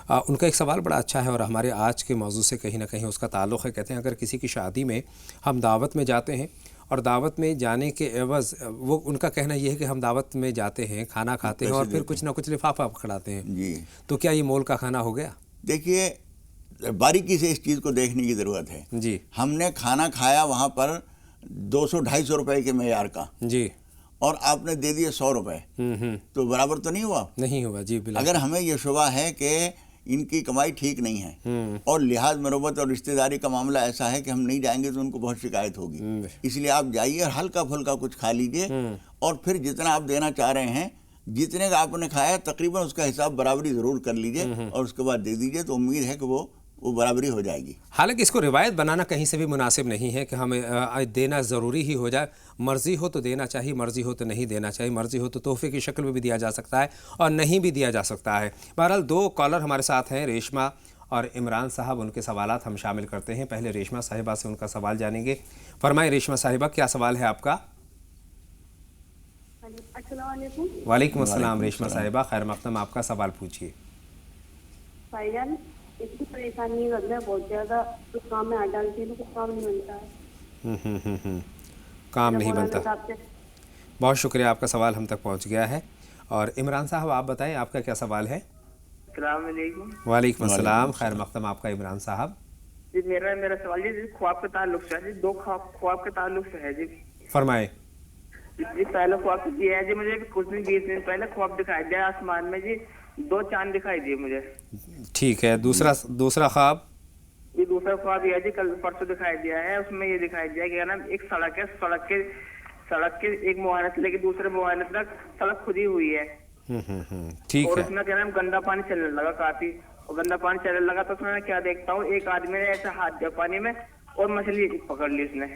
ان کا ایک سوال بڑا اچھا ہے اور ہمارے آج کے موضوع سے کہیں نہ کہیں اس کا تعلق ہے۔ کہتے ہیں اگر کسی کی شادی میں ہم دعوت میں جاتے ہیں اور دعوت میں جانے کے عوض، وہ ان کا کہنا یہ ہے کہ ہم دعوت میں جاتے ہیں، کھانا کھاتے ہیں اور پھر کچھ نہ کچھ لفافہ پکڑاتے ہیں،
جی،
تو کیا یہ مول کا کھانا ہو گیا؟
دیکھیے، باریکی سے اس چیز کو دیکھنے کی ضرورت ہے۔
جی۔
ہم نے کھانا کھایا وہاں پر 200-250 روپے کے معیار کا،
جی،
اور آپ نے دے دیے 100 روپے، تو برابر تو نہیں ہوا؟
نہیں ہوا، جی بالکل۔
اگر ہمیں یہ شبہ ہے کہ ان کی کمائی ٹھیک نہیں ہے اور لحاظ مروت اور رشتہ داری کا معاملہ ایسا ہے کہ ہم نہیں جائیں گے تو ان کو بہت شکایت ہوگی، اس لیے آپ جائیے، ہلکا پھلکا کچھ کھا لیجئے، اور پھر جتنا آپ دینا چاہ رہے ہیں، جتنے کا آپ نے کھایا تقریباً اس کا حساب برابری ضرور کر لیجئے اور اس کے بعد دے دیجئے، تو امید ہے کہ وہ برابری ہو جائے گی۔
حالانکہ اس کو روایت بنانا کہیں سے بھی مناسب نہیں ہے کہ ہمیں دینا ضروری ہی ہو جائے۔ مرضی ہو تو دینا چاہیے، مرضی ہو تو نہیں دینا چاہیے، مرضی ہو تو تحفے کی شکل میں بھی دیا جا سکتا ہے اور نہیں بھی دیا جا سکتا ہے۔ بہرحال 2 کالر ہمارے ساتھ ہیں، ریشما اور عمران صاحب، ان کے سوالات ہم شامل کرتے ہیں۔ پہلے ریشما صاحبہ سے ان کا سوال جانیں گے۔ فرمائیں ریشما صاحبہ، کیا سوال ہے آپ کا؟
السلام علیکم۔
وعلیکم السلام ریشما صاحبہ، خیر مقدم، آپ کا سوال پوچھیے۔
بھائی جان، اتنی پریشانی لگ رہا ہے بہت زیادہ، تو کام میں ہاتھ ڈالتی ہوں تو کام نہیں بنتا ہے،
کام نہیں بنتا۔
صاحب سے
بہت شکریہ، آپ کا سوال ہم تک پہنچ گیا ہے۔ اور عمران صاحب آپ بتائیں، آپ کا کیا سوال ہے؟
السلام علیکم۔
وعلیکم السلام، خیر مقدم، آپ کا عمران صاحب۔
جی میرا سوال جی خواب کے تعلق سے ہے جی، 2 خواب کے تعلق سے ہے جی۔
فرمائیں۔
جی پہلا خواب تو یہ ہے جی، مجھے کچھ دن 20 دن پہلے خواب دکھائی دیا آسمان میں جی، 2 چاند دکھائی دیے مجھے۔
ٹھیک ہے، دوسرا خواب؟
یہ دوسرا خواب یہ ہے جی، کل پرسوں دکھائی دیا ہے، اس میں یہ دکھائی دیا کہ نا ایک سڑک ہے، سڑک کے ایک معائنہ سے لے کے دوسرے معائنہ تک سڑک کھدی ہوئی ہے،
ٹھیک
اور
ہے۔
اس میں کیا نام گندا پانی چلنے لگا کافی، اور گندا پانی چلنے لگا تو اس میں کیا دیکھتا ہوں، ایک آدمی نے ایسا ہاتھ دیا پانی میں اور مچھلی پکڑ لی اس نے،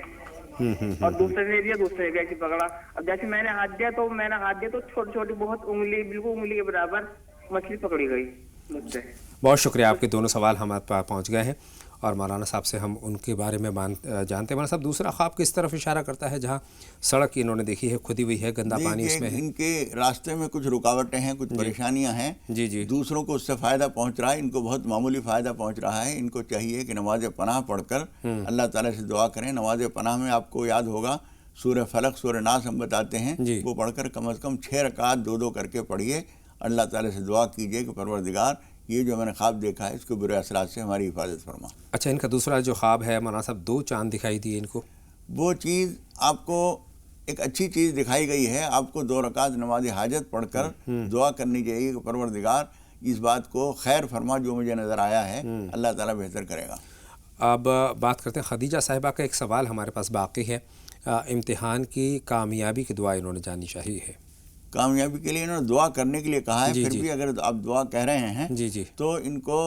اور دوسرے نے دیا، دوسرے بھی ایسے پکڑا۔ اب جیسے میں نے ہاتھ دیا تو چھوٹی چھوٹی بہت انگلی، بالکل انگلی کے برابر مچھلی پکڑی گئی مجھ سے۔
بہت شکریہ، آپ کے دونوں سوال ہمارے پاس پہنچ گئے ہیں اور مولانا صاحب سے ہم ان کے بارے میں جانتے ہیں۔ مولانا صاحب، دوسرا خواب کس طرف اشارہ کرتا ہے جہاں سڑک انہوں نے دیکھی ہے کھدی ہوئی ہے، گندا پانی اس میں ہے؟
ان کے راستے میں کچھ رکاوٹیں ہیں، کچھ پریشانیاں ہیں،
جی
دوسروں کو اس سے فائدہ پہنچ رہا ہے، ان کو بہت معمولی فائدہ پہنچ رہا ہے۔ ان کو چاہیے کہ نماز پناہ پڑھ کر اللہ تعالیٰ سے دعا کریں۔ نماز پناہ میں آپ کو یاد ہوگا سورہ فلق، سورہ ناس ہم بتاتے ہیں، وہ پڑھ کر کم از کم 6 رکعات 2 کر کے پڑھیے، اللہ تعالیٰ سے دعا کیجیے کہ پروردگار یہ جو میں نے خواب دیکھا ہے اس کے برے اثرات سے ہماری حفاظت فرما۔
اچھا، ان کا دوسرا جو خواب ہے مولانا صاحب، 2 چاند دکھائی دیے ان کو؟
وہ چیز آپ کو ایک اچھی چیز دکھائی گئی ہے. آپ کو 2 رکعت نماز حاجت پڑھ کر دعا کرنی چاہیے کہ پروردگار اس بات کو خیر فرما جو مجھے نظر آیا ہے, اللہ تعالیٰ بہتر کرے گا.
اب بات کرتے ہیں خدیجہ صاحبہ کا ایک سوال ہمارے پاس باقی ہے. امتحان کی کامیابی کی دعا انہوں نے جاننی چاہیے ہے.
کامیابی کے لیے انہوں نے دعا کرنے کے لیے کہا ہے. پھر بھی اگر آپ دعا کہہ رہے ہیں تو ان کو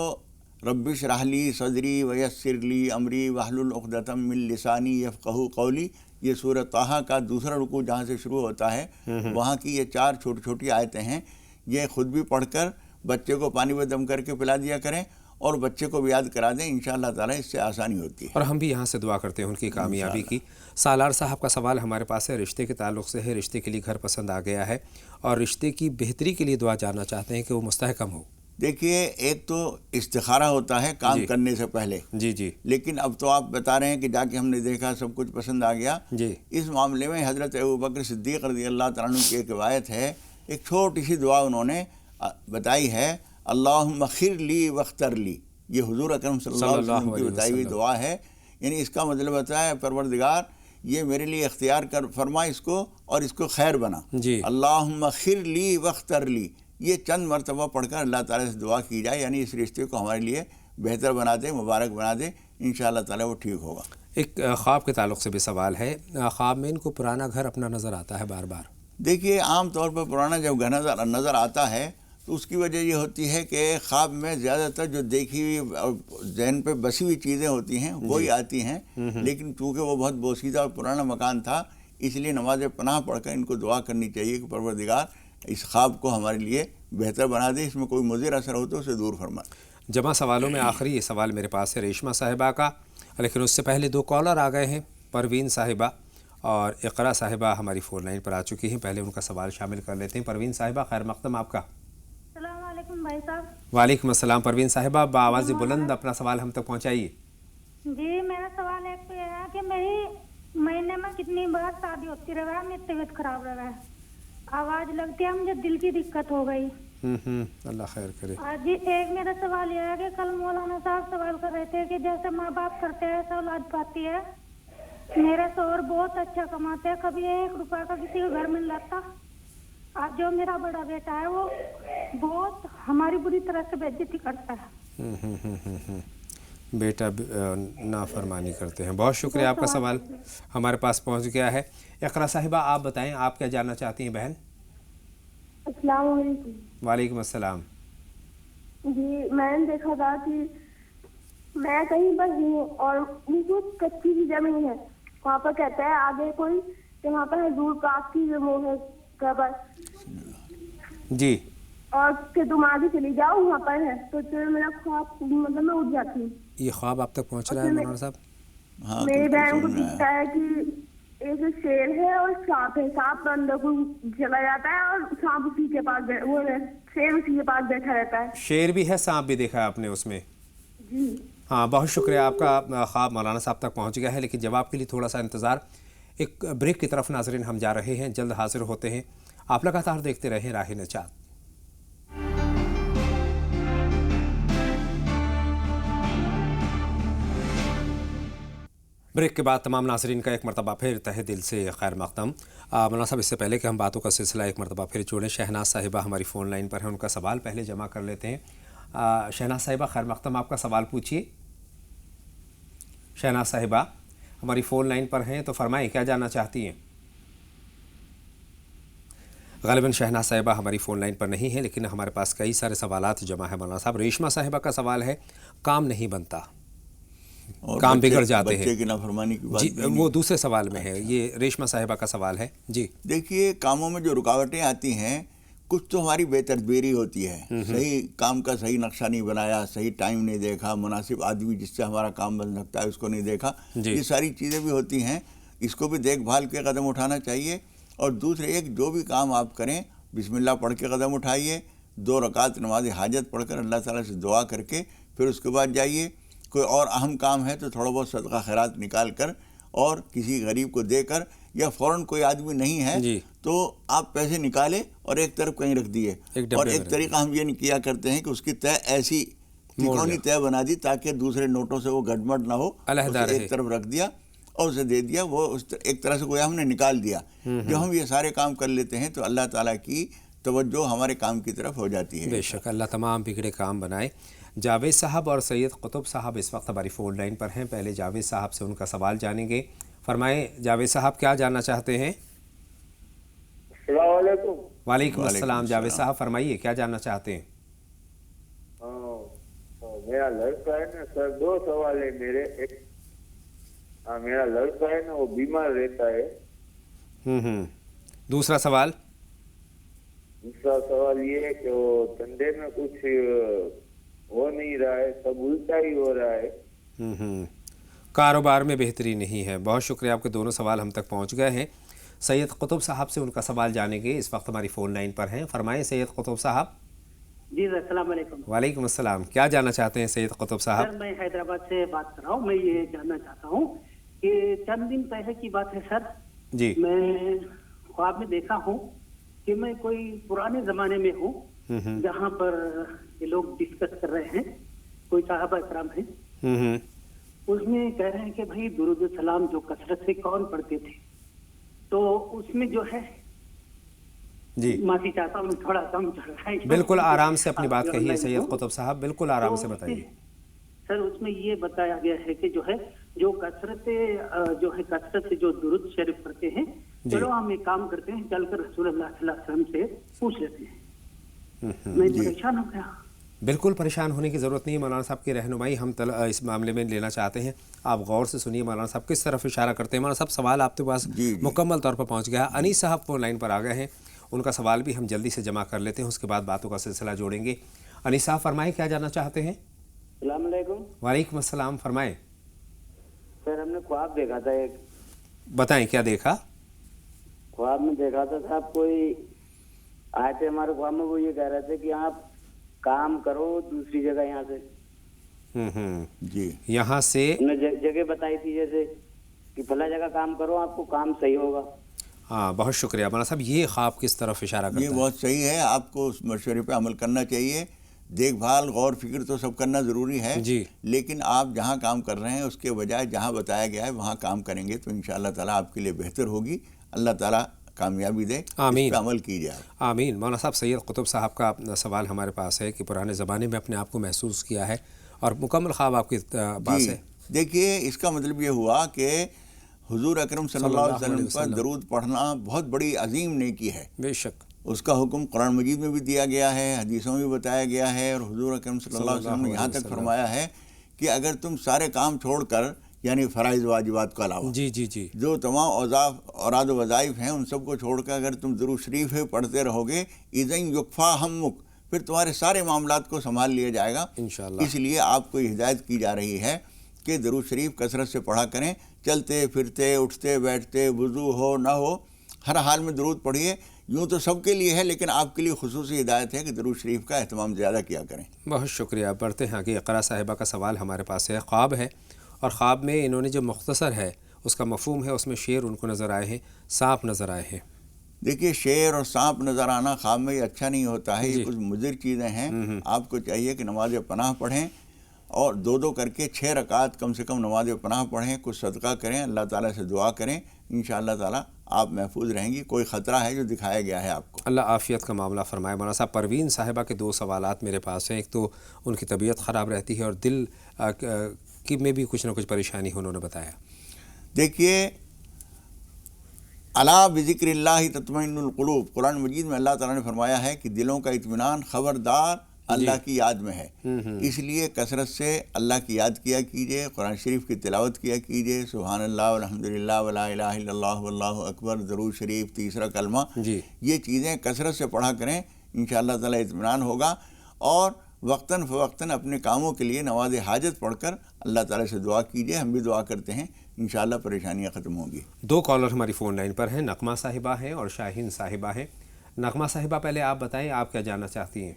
رب اشرح لی صدری ویسر لی امری واحلل عقدۃ من لسانی یفقہوا قولی, یہ سورہ طٰہٰ کا دوسرا رکوع جہاں سے شروع ہوتا ہے وہاں کی یہ 4 چھوٹی چھوٹی آیتیں ہیں. یہ خود بھی پڑھ کر بچے کو پانی میں دم کر کے پلا دیا کریں اور بچے کو بھی یاد کرا دیں, انشاءاللہ تعالیٰ اس سے آسانی ہوتی ہے.
اور ہم بھی یہاں سے دعا کرتے ہیں ان کی کامیابی کی. سالار صاحب کا سوال ہمارے پاس ہے, رشتے کے تعلق سے ہے. رشتے کے لیے گھر پسند آ گیا ہے اور رشتے کی بہتری کے لیے دعا جاننا چاہتے ہیں کہ وہ مستحکم ہو.
دیکھیے, ایک تو استخارہ ہوتا ہے کام کرنے سے پہلے, لیکن اب تو آپ بتا رہے ہیں کہ جا کے ہم نے دیکھا سب کچھ پسند آ گیا. اس معاملے میں حضرت ابوبکر صدیق رضی اللہ تعالیٰ عنہ کی ایک روایت ہے, ایک چھوٹی سی دعا انہوں نے بتائی ہے, اللہم خر لی واختر لی. یہ حضور اکرم صلی اللہ علیہ وسلم کی بتائی ہوئی دعا ہے. یعنی اس کا مطلب ہوتا ہے پروردگار یہ میرے لیے اختیار کر فرما اس کو اور اس کو خیر بنا. اللہم خر لی واختر لی, یہ چند مرتبہ پڑھ کر اللہ تعالیٰ سے دعا کی جائے, یعنی اس رشتے کو ہمارے لیے بہتر بنا دے, مبارک بنا دے, انشاءاللہ تعالیٰ وہ ٹھیک ہوگا.
ایک خواب کے تعلق سے بھی سوال ہے. خواب میں ان کو پرانا گھر اپنا نظر آتا ہے بار بار.
دیکھیے, عام طور پر پرانا جب گھر نظر آتا ہے تو اس کی وجہ یہ ہوتی ہے کہ خواب میں زیادہ تر جو دیکھی ہوئی ذہن پہ بسی ہوئی چیزیں ہوتی ہیں وہی آتی ہیں, لیکن چونکہ وہ بہت بوسیدہ اور پرانا مکان تھا اس لیے نماز پناہ پڑھ کر ان کو دعا کرنی چاہیے کہ پروردگار اس خواب کو ہمارے لیے بہتر بنا دے, اس میں کوئی مضر اثر ہو تو اسے دور فرمائے.
جمع سوالوں میں آخری یہ سوال میرے پاس ہے ریشمہ صاحبہ کا, لیکن اس سے پہلے 2 کالر آ گئے ہیں. پروین صاحبہ اور اقرا صاحبہ ہماری فون لائن پر آ چکی ہیں. پہلے ان کا سوال شامل کر لیتے ہیں. پروین صاحبہ, خیر مقدم آپ کا.
السلام علیکم بھائی صاحب.
وعلیکم السلام. پروین صاحبہ, بآواز بلند اپنا سوال ہم تک پہنچائیے.
جی, میرا سوال ایک تو یہ ہے کہ میری مہینے میں کتنی بار شادی ہوتی رہا ہے, میری طبیعت خراب رہا ہے, آواز لگتی ہے, مجھے دل کی دقت ہو گئی.
اللہ خیر کرے.
جی, ایک میرا سوال یہ ہے کہ کل مولانا صاحب سوال کر رہے تھے کہ جیسے ماں باپ کرتے ہیں ایسا اولاد پاتی ہے. میرا شوہر بہت اچھا کماتے ہیں, کبھی 1 روپیہ کا کسی کے گھر مل جاتا. آج جو میرا بڑا بیٹا ہے وہ بہت ہماری بری طرح سے بے عزتی کرتا ہے.
بیٹا نافرمانی کرتے ہیں. بہت شکریہ, آپ کا سوال ہمارے پاس پہنچ گیا ہے. اقرا صاحبہ, آپ بتائیں آپ کیا جاننا چاہتی ہیں بہن.
السلام علیکم.
وعلیکم السلام.
جی, میں نے دیکھا تھا کہ میں کہیں پر ہوں اور بالکل کچی کی زمین ہے, وہاں پر کہتا ہے آگے کوئی کہ وہاں پر حضور پاک کی وہ ہے قبر
جی,
اور کہ تم آگے چلی جاؤ وہاں پر ہے. تو پھر میرا خواب مطلب میں اٹھ جاتی ہوں.
یہ خواب آپ تک پہنچ رہا ہے مولانا صاحب؟
میری بہن کو دکھتا ہے کہ ایک شیر ہے اور سانپ ہے, سانپ اندر کو چلا جاتا ہے اور سانپ اسی کے پاس وہ شیر اسی کے پاس بیٹھا رہتا ہے.
شیر بھی ہے, سانپ بھی دیکھا ہے آپ نے اس میں؟
جی
ہاں, بہت شکریہ. آپ کا خواب مولانا صاحب تک پہنچ گیا ہے, لیکن جواب کے لیے تھوڑا سا انتظار. ایک بریک کی طرف ناظرین ہم جا رہے ہیں, جلد حاضر ہوتے ہیں. آپ لگاتار دیکھتے رہیں راہ نجات. بریک کے بعد تمام ناظرین کا ایک مرتبہ پھر تہہ دل سے خیر مقدم. مولانا صاحب, اس سے پہلے کہ ہم باتوں کا سلسلہ ایک مرتبہ پھر جوڑیں, شہناز صاحبہ ہماری فون لائن پر ہیں, ان کا سوال پہلے جمع کر لیتے ہیں. شہناز صاحبہ, خیر مقدم, آپ کا سوال پوچھیے. شہناز صاحبہ ہماری فون لائن پر ہیں, تو فرمائیں کیا جاننا چاہتی ہیں. غالباً شہناز صاحبہ ہماری فون لائن پر نہیں ہے, لیکن ہمارے پاس کئی سارے سوالات جمع ہیں مولانا صاحب. ریشمہ صاحبہ کا سوال ہے, کام نہیں بنتا, کام بگڑ جاتے ہیں.
بچے کی نافرمانی کی بات
جی, وہ دوسرے سوال میں ہے, یہ ریشمہ صاحبہ کا سوال ہے. جی,
دیکھیے, کاموں میں جو رکاوٹیں آتی ہیں کچھ تو ہماری بے تدبیری ہوتی ہے. صحیح کام کا صحیح نقشہ نہیں بنایا, صحیح ٹائم نہیں دیکھا, مناسب آدمی جس سے ہمارا کام بن سکتا ہے اس کو نہیں دیکھا. یہ ساری چیزیں بھی ہوتی ہیں, اس کو بھی دیکھ بھال کے قدم اٹھانا چاہیے. اور دوسرے, ایک جو بھی کام آپ کریں بسم اللہ پڑھ کے قدم اٹھائیے, 2 رکعت نماز حاجت پڑھ کر اللہ تعالیٰ سے دعا کر کے پھر اس کے بعد جائیے. کوئی اور اہم کام ہے تو تھوڑا بہت صدقہ خیرات نکال کر اور کسی غریب کو دے کر, یا فوراً کوئی آدمی نہیں ہے تو آپ پیسے نکالے اور ایک طرف کہیں رکھ دیے. اور ایک طریقہ ہم یہ کیا کرتے ہیں کہ اس کی طے ایسی تکونی طے بنا دی تاکہ دوسرے نوٹوں سے وہ گڑبڑ نہ ہو, ایک طرف رکھ دیا اور اسے دے دیا، وہ ایک طرح سے گویا ہم نے نکال دیا۔ جب ہم یہ سارے کام کر لیتے ہیں تو اللہ تعالیٰ کی توجہ ہمارے کام کی طرف ہو جاتی ہے۔
بے شک، اللہ تمام بگڑے کام بنائے۔ جاوید صاحب اور سید قطب صاحب اس وقت ہماری فون لائن پر ہیں۔ پہلے جاوید صاحب سے ان کا سوال جانیں گے۔ فرمائیں جاوید صاحب، کیا جاننا چاہتے ہیں؟
السلام علیکم۔
وعلیکم السلام جاوید صاحب، فرمائیے کیا جاننا چاہتے ہیں؟
میرا لڑکا ہے نا سر، 2 سوال ہے میرے۔ میرا لڑکا ہے نا وہ بیمار رہتا ہے۔
دوسرا سوال؟
دوسرا سوال یہ ہے کہ وہ دھندے میں کچھ ہو نہیں رہا ہے، سب الٹا ہی ہو رہا ہے۔
کاروبار میں بہتری نہیں ہے۔ بہت شکریہ، آپ کے دونوں سوال ہم تک پہنچ گئے ہیں۔ سید قطب صاحب سے ان کا سوال جانیں گے، اس وقت ہماری فون لائن پر ہیں۔ فرمائیں سید قطب صاحب۔
جی سر، السلام علیکم۔
وعلیکم السلام، کیا جاننا چاہتے ہیں سید قطب صاحب؟
سر میں حیدرآباد سے بات کر رہا ہوں۔ میں یہ جاننا چاہتا ہوں کہ چند دن پہلے کی بات ہے سر،
جی،
میں خواب میں دیکھا ہوں کہ میں کوئی پرانے زمانے میں ہوں جہاں پر یہ لوگ ڈسکس کر رہے ہیں، کوئی صحابہ اکرام ہیں، اس میں کہہ رہے ہیں کہ بھائی درود السلام جو کثرت سے کون پڑھتے تھے، تو اس میں جو ہے
جی
معافی چاہتا ہوں، تھوڑا کم چل رہا ہے۔
بالکل آرام سے اپنی بات کہیے سید قطب صاحب، بالکل آرام سے بتائیے۔
سر اس میں یہ بتایا گیا ہے کہ جو ہے جو کثرت سے جو درود شریف پڑھتے ہیں، چلو ہم ایک کام کرتے ہیں، چل کر رسول اللہ صلی اللہ علیہ وسلم سے پوچھ لیتے ہیں۔ میں پریشان ہو گیا۔
بالکل پریشان ہونے کی ضرورت نہیں ہے، مولانا صاحب کی رہنمائی ہم اس معاملے میں لینا چاہتے ہیں۔ آپ غور سے سنیے مولانا صاحب کس طرف اشارہ کرتے ہیں۔ مولانا صاحب سوال آپ کے پاس مکمل طور پر پہنچ گیا۔ انیس صاحب فون لائن پر آ گئے ہیں، ان کا سوال بھی ہم جلدی سے جمع کر لیتے ہیں، اس کے بعد باتوں کا سلسلہ جوڑیں گے۔ انیس صاحب فرمائیں کیا جاننا چاہتے ہیں؟
السلام علیکم۔
وعلیکم السلام، فرمائیں۔
سر ہم نے خواب دیکھا تھا ایک۔
بتائیں کیا دیکھا؟
خواب میں دیکھا تھا صاحب، کوئی آئے تھے ہمارے خواب میں، وہ یہ کہہ رہے تھے کہ آپ کام کرو دوسری جگہ یہاں سے۔
جی،
یہاں سے
ہم نے جگہ بتائی تھی جیسے کہ فلاں جگہ کام کرو، آپ کو کام صحیح ہوگا۔
ہاں بہت شکریہ مولانا صاحب، یہ خواب کس طرف اشارہ کرتا ہے؟
یہ بہت صحیح ہے، آپ کو اس مشورے پہ عمل کرنا چاہیے۔ دیکھ بھال غور فکر تو سب کرنا ضروری ہے،
جی،
لیکن آپ جہاں کام کر رہے ہیں اس کے بجائے جہاں بتایا گیا ہے وہاں کام کریں گے تو انشاءاللہ تعالیٰ آپ کے لیے بہتر ہوگی۔ اللہ تعالیٰ کامیابی دے،
آمین،
اس پہ عمل کیجیے۔
آمین۔ مولانا صاحب سید قطب صاحب کا سوال ہمارے پاس ہے کہ پرانے زمانے میں اپنے آپ کو محسوس کیا ہے اور مکمل خواب آپ کے پاس ہے۔
دیکھیے اس کا مطلب یہ ہوا کہ حضور اکرم صلی اللہ علیہ وسلم پر درود پڑھنا بہت بڑی عظیم نیکی ہے۔
بے شک،
اس کا حکم قرآن مجید میں بھی دیا گیا ہے، حدیثوں میں بھی بتایا گیا ہے، اور حضور اکرم صلی اللہ علیہ وسلم نے یہاں تک فرمایا ہے کہ اگر تم سارے کام چھوڑ کر، یعنی فرائض واجبات کا علاوہ
جی جی جی،
جو تمام اوراد و وظائف ہیں ان سب کو چھوڑ کر اگر تم درود شریف پڑھتے رہو گے، اذن یکفا ہمک، پھر تمہارے سارے معاملات کو سنبھال لیا جائے گا انشاءاللہ۔ اس لیے آپ کو ہدایت کی جا رہی ہے کہ درود شریف کثرت سے پڑھا کریں، چلتے پھرتے اٹھتے بیٹھتے، وضو ہو نہ ہو، ہر حال میں درود پڑھیے۔ یوں تو سب کے لیے ہے، لیکن آپ کے لیے خصوصی ہدایت ہے کہ درود شریف کا اہتمام زیادہ کیا کریں۔
بہت شکریہ۔ پڑھتے ہیں کہ اقرا صاحبہ کا سوال ہمارے پاس ہے۔ خواب ہے اور خواب میں انہوں نے جو مختصر ہے اس کا مفہوم ہے، اس میں شیر ان کو نظر آئے ہیں، سانپ نظر آئے ہیں۔
دیکھیے شیر اور سانپ نظر آنا خواب میں یہ اچھا نہیں ہوتا ہے، یہ کچھ مضر چیزیں ہیں۔ آپ کو چاہیے کہ نماز پناہ پڑھیں اور 2 کر کے 6 رکعت کم سے کم نماز پناہ پڑھیں، کچھ صدقہ کریں، اللہ تعالیٰ سے دعا کریں، انشاءاللہ تعالیٰ آپ محفوظ رہیں گی۔ کوئی خطرہ ہے جو دکھایا گیا ہے آپ کو؟
اللہ عافیت کا معاملہ فرمائے۔ مولانا صاحب پروین صاحبہ کے 2 سوالات میرے پاس ہیں۔ ایک تو ان کی طبیعت خراب رہتی ہے اور دل کی میں بھی کچھ نہ کچھ پریشانی ہے، انہوں نے بتایا۔
دیکھیے الا بذکر اللہ تطمئن القلوب، قرآن مجید میں اللہ تعالیٰ نے فرمایا ہے کہ دلوں کا اطمینان خبردار اللہ کی یاد میں ہے۔ اس لیے کثرت سے اللہ کی یاد کیا کیجئے، قرآن شریف کی تلاوت کیا کیجئے، سبحان اللہ والحمدللہ ولا الہ الا اللہ واللہ اکبر، درود شریف، تیسرا کلمہ، یہ چیزیں کثرت سے پڑھا کریں، انشاءاللہ تعالیٰ اطمینان ہوگا۔ اور وقتاً فوقتاً اپنے کاموں کے لیے نماز حاجت پڑھ کر اللہ تعالیٰ سے دعا کیجئے، ہم بھی دعا کرتے ہیں، انشاءاللہ پریشانیاں ختم ہوں گی۔
2 کالر ہماری فون لائن پر ہیں، نغمہ صاحبہ ہیں اور شاہین صاحبہ ہیں۔ نغمہ صاحبہ پہلے آپ بتائیں آپ کیا جاننا چاہتی ہیں؟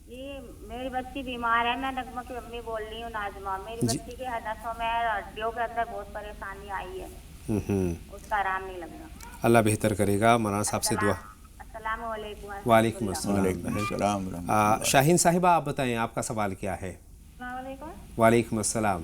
جی میری بچی بیمار ہے، میں نغمہ کی امی بول رہی ہوں، ناظمہ۔ میری بچی کے نسوں میں ہڈیوں کے اندر بہت پریشانی آئی ہے، اس کا آرام نہیں لگ رہا۔
اللہ بہتر کرے گا، مولانا صاحب سے دعا۔
السلام علیکم۔
وعلیکم السلام۔ شاہین صاحبہ آپ بتائیں آپ کا سوال کیا ہے؟
السلام علیکم۔
وعلیکم السلام۔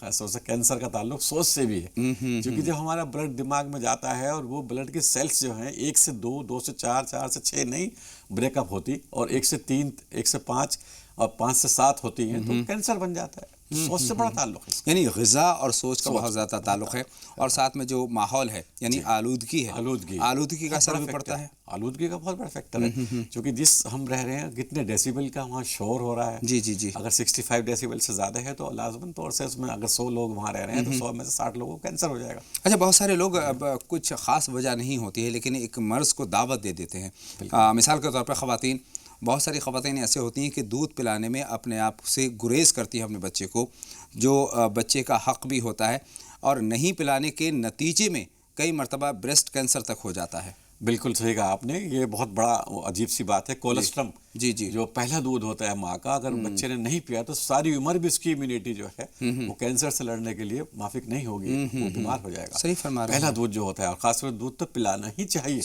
خاص طور سے کینسر کا تعلق سوچ سے بھی ہے, کیونکہ جب ہمارا بلڈ دماغ میں جاتا ہے اور وہ بلڈ کی سیلس جو ہیں 1 سے 2, 2 سے 4, 4 سے 6 نہیں بریک اپ ہوتی, اور 1 سے 3, 1 سے 5 اور 5 سے 7 ہوتی ہیں, تو کینسر بن جاتا ہے. سوچ سے بڑا تعلق ہے.
یعنی غذا اور سوچ کا بہت زیادہ تعلق ہے, اور ساتھ میں جو ماحول ہے یعنی آلودگی ہے, آلودگی کا اثر بھی پڑتا ہے.
آلودگی کا بہت بڑا فیکٹر ہے, کیونکہ جس ہم رہ رہے ہیں کتنے ڈیسیبل کا وہاں شور ہو رہا ہے.
جی
اگر 65 ڈیسیبل سے زیادہ ہے تو لازماً طور سے اس میں اگر 100 لوگ وہاں رہ رہے ہیں تو 100 میں سے 60 لوگوں کو کینسر ہو جائے گا.
اچھا, بہت سارے لوگ اب کچھ خاص وجہ نہیں ہوتی ہے لیکن ایک مرض کو دعوت دے دیتے ہیں. مثال کے طور پر خواتین, بہت ساری خواتین ایسے ہوتی ہیں کہ دودھ پلانے میں اپنے آپ سے گریز کرتی ہیں اپنے بچے کو, جو بچے کا حق بھی ہوتا ہے, اور نہیں پلانے کے نتیجے میں کئی مرتبہ بریسٹ کینسر تک ہو جاتا ہے.
بالکل صحیح کہا آپ نے, یہ بہت بڑا عجیب سی بات ہے. کولیسٹرم
جی
جو پہلا دودھ ہوتا ہے ماں کا, اگر بچے نے نہیں پیا تو ساری عمر بھی اس کی امیونٹی جو ہے وہ کینسر سے لڑنے کے لیے موافق نہیں ہوگی, وہ بیمار ہو جائے گا.
صحیح فرما رہے ہیں.
پہلا دودھ جو ہوتا ہے, اور خاص طور دودھ تو پلانا ہی چاہیے.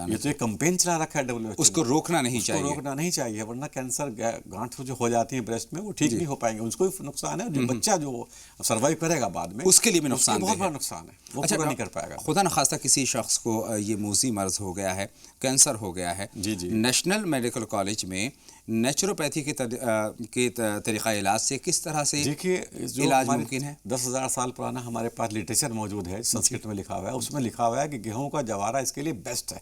یہ تو ایک کمپین چلا رکھا ہے WHO,
اس کو روکنا نہیں چاہیے.
روکنا نہیں چاہیے, ورنہ کینسر گانٹھ جو ہو جاتی ہیں بریسٹ میں وہ ٹھیک نہیں ہو پائیں گے, اس کو بھی نقصان ہے. جو بچہ جو سروائیو کرے گا بعد میں
اس کے لیے بھی نقصان,
بہت بڑا نقصان ہے, وہ پورا نہیں کر پائے گا.
خدا نخواستہ کسی شخص کو یہ موذی مرض ہو گیا ہے, کینسر ہو گیا ہے, نیشنل میڈیکل کالج میں نیچروپیتھی کے طریقہ علاج سے کس طرح سے علاج ممکن ہے؟
10,000 سال پرانا ہمارے پاس لٹریچر موجود ہے, سنسکرت میں لکھا ہوا ہے. اس میں لکھا ہوا ہے کہ گیہوں کا جوارا اس کے لیے بیسٹ ہے.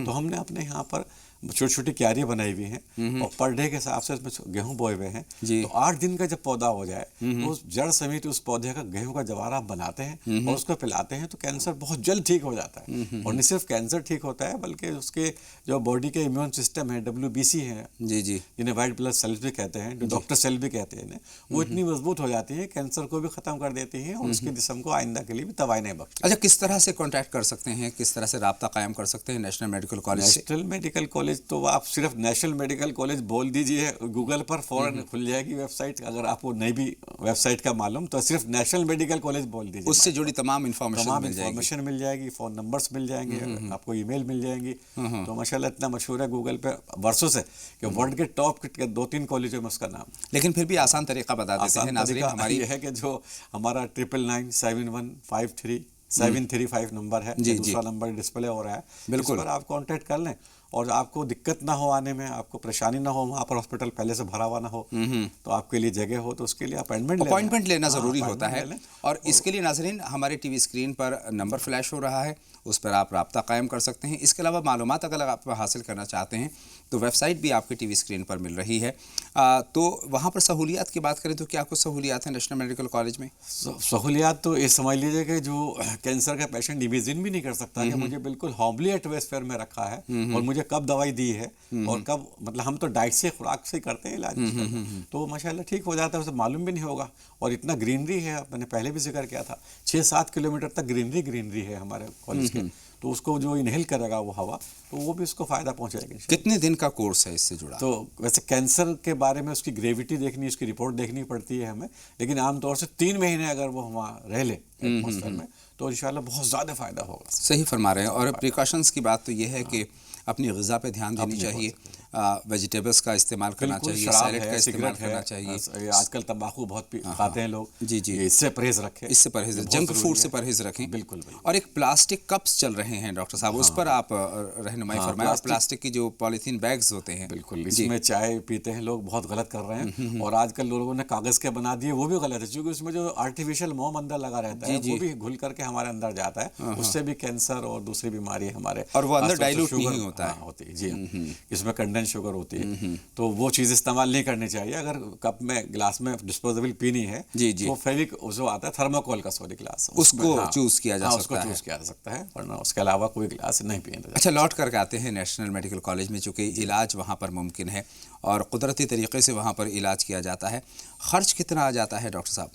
تو ہم نے اپنے یہاں پر چھوٹی چھوٹی کیاریاں بنائی ہوئی ہیں, اور پر ڈے کے حساب سے اس میں گیہوں بوئے ہوئے ہیں. تو 8 دن کا جب پودا ہو جائے تو اس جڑ سمیت اس پودے کا گیہوں کا جوارا بناتے ہیں اور اس کو پلاتے ہیں, تو کینسر بہت جلد ٹھیک ہو جاتا ہے. اور نہ صرف کینسر ٹھیک ہوتا ہے بلکہ اس کے جو باڈی کے امیون سسٹم ہے, WBC ہے, جنہیں وائٹ بلڈ سیلز بھی کہتے ہیں, جو ڈاکٹر سیل بھی کہتے ہیں, وہ اتنی مضبوط ہو جاتی ہیں کینسر کو بھی ختم کر دیتی ہیں اور اس کے جسم کو آئندہ کے لیے بھی تباہی نہیں بخشتی.
اچھا, کس طرح سے کانٹیکٹ کر سکتے ہیں, کس طرح سے رابطہ قائم کر سکتے ہیں نیشنل میڈیکل کالج سے؟
نیشنل میڈیکل کالج تو آپ صرف نیشنل میڈیکل کالج بول دیجئے گوگل پر, فوراً کھل جائے گی ویب سائٹ. اگر آپ کو نہیں بھی ویب سائٹ کا معلوم تو صرف نیشنل میڈیکل کالج بول دیجئے,
اس سے جڑی تمام
انفارمیشن مل جائے گی, فون نمبرز مل جائیں گے, آپ کو ای میل مل جائیں گی. تو ماشاءاللہ اتنا مشہور ہے گوگل پہ برسوں سے کہ ورلڈ کے ٹاپ کے 2-3 کالجوں میں اس کا نام.
لیکن پھر بھی آسان طریقہ بتا دیتے ہیں ناظرین.
ہماری یہ ہے کہ جو ہمارا 9997153735 نمبر ہے, دوسرا نمبر ڈسپلے ہو رہا ہے, بالکل پر آپ کانٹیکٹ کر لیں, اور آپ کو دقت نہ ہو آنے میں, آپ کو پریشانی نہ ہو, وہاں پر ہاسپٹل پہلے سے بھرا ہوا نہ ہو, تو آپ کے لیے جگہ ہو, تو اس کے لیے
اپوائنٹمنٹ لینا ضروری ہوتا ہے. اور اس کے لیے ناظرین ہمارے ٹی وی اسکرین پر نمبر فلیش ہو رہا ہے, اس پر آپ رابطہ قائم کر سکتے ہیں. اس کے علاوہ معلومات اگر آپ حاصل کرنا چاہتے ہیں تو ویب سائٹ بھی آپ کے ٹی وی اسکرین پر مل رہی ہے. تو وہاں پر سہولیات کی بات کریں تو کیا کچھ سہولیات ہیں نیشنل میڈیکل کالج میں؟
سہولیات تو یہ سمجھ لیجیے کہ جو کینسر کا پیشنٹ امیجن بھی نہیں کر سکتا کہ مجھے بالکل ہوملی ایٹماسفیئر میں رکھا ہے اور مجھے کب دوائی دی ہے اور کب, مطلب ہم تو ڈائٹ سے خوراک سے کرتے ہیں علاج, تو ماشاءاللہ ٹھیک ہو جاتا ہے, اسے معلوم بھی نہیں ہوگا. اور اتنا گرینری ہے, میں نے پہلے بھی ذکر کیا تھا, 6-7 کلومیٹر تک گرینری ہے ہمارے کالج کے, تو اس کو جو انہیل کرے گا وہ ہوا تو وہ بھی اس کو فائدہ پہنچائے گا. کتنے
دن کا کورس ہے اس سے جڑا؟
تو ویسے کینسر کے بارے میں اس کی گریویٹی دیکھنی, اس کی رپورٹ دیکھنی پڑتی ہے ہمیں, لیکن عام طور سے 3 مہینے اگر وہ وہاں رہ لے ایٹماسفیئر میں تو انشاءاللہ بہت زیادہ فائدہ ہوگا.
صحیح فرما رہے ہیں. اور پریکاشنز کی بات تو یہ ہے کہ اپنی غذا پہ دھیان دینی چاہیے, ویجیٹیبلز کا استعمال کرنا چاہیے, سیلیڈ کا استعمال کرنا چاہیے.
آج کل تمباکو بہت کھاتے ہیں لوگ, اس سے پرہیز رکھیں,
جنک فوڈ سے پرہیز رکھیں.
بالکل.
اور ایک پلاسٹک کپس چل رہے ہیں ڈاکٹر صاحب, اس پر آپ رہنمائی فرمائیں. اور پلاسٹک کی جو پالیتھین بیگز ہوتے ہیں,
بالکل, اس میں چائے پیتے ہیں لوگ, بہت غلط کر رہے ہیں. اور آج کل لوگوں نے کاغذ کے بنا دیے, وہ بھی غلط ہے, کیونکہ اس میں جو آرٹیفیشیل موم اندر لگا رہتا ہے وہ بھی گھل کر کے ہمارے اندر جاتا ہے, اس سے بھی کینسر اور دوسری بیماری ہمارے,
اور وہ اندر ڈائلوٹ نہیں ہوتا ہے.
جی, اس میں کنڈنس شوگر ہوتی ہے, تو وہ چیز استعمال نہیں کرنی چاہیے. اگر کپ میں گلاس میں ڈسپوزیبل پینی ہے تو فیوک جو آتا ہے تھرموکول کا سوری گلاس,
اس کو چوز کیا جا
سکتا ہے, ورنہ اس کے علاوہ کوئی گلاس نہیں پینا.
اچھا, لوٹ کر کے آتے ہیں نیشنل میڈیکل کالج میں, چونکہ علاج وہاں پر ممکن ہے اور قدرتی طریقے سے وہاں پر علاج کیا جاتا ہے. خرچ کتنا آ جاتا ہے ڈاکٹر صاحب؟